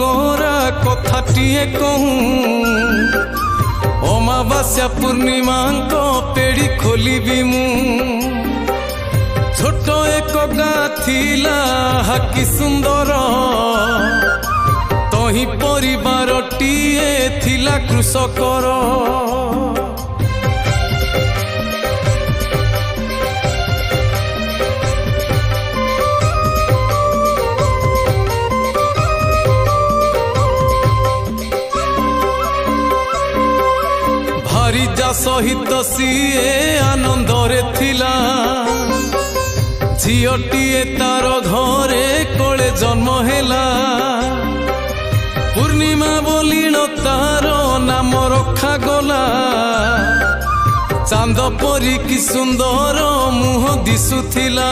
करा कथाटिए कहूँ अमावास्या पूर्णिमा पेड़ी खोलिबी मु छोट एक गाँ थिला हाकि सुंदर तही परिवारटिए थिला कृषकर भारीजा सहित सीए आनंदरे थिला झीटीए तार घरे कोले जन्म हेला पूर्णिमा बोलिण तार नाम रखा गला चांद परी कि सुंदर मुह दिशुथिला।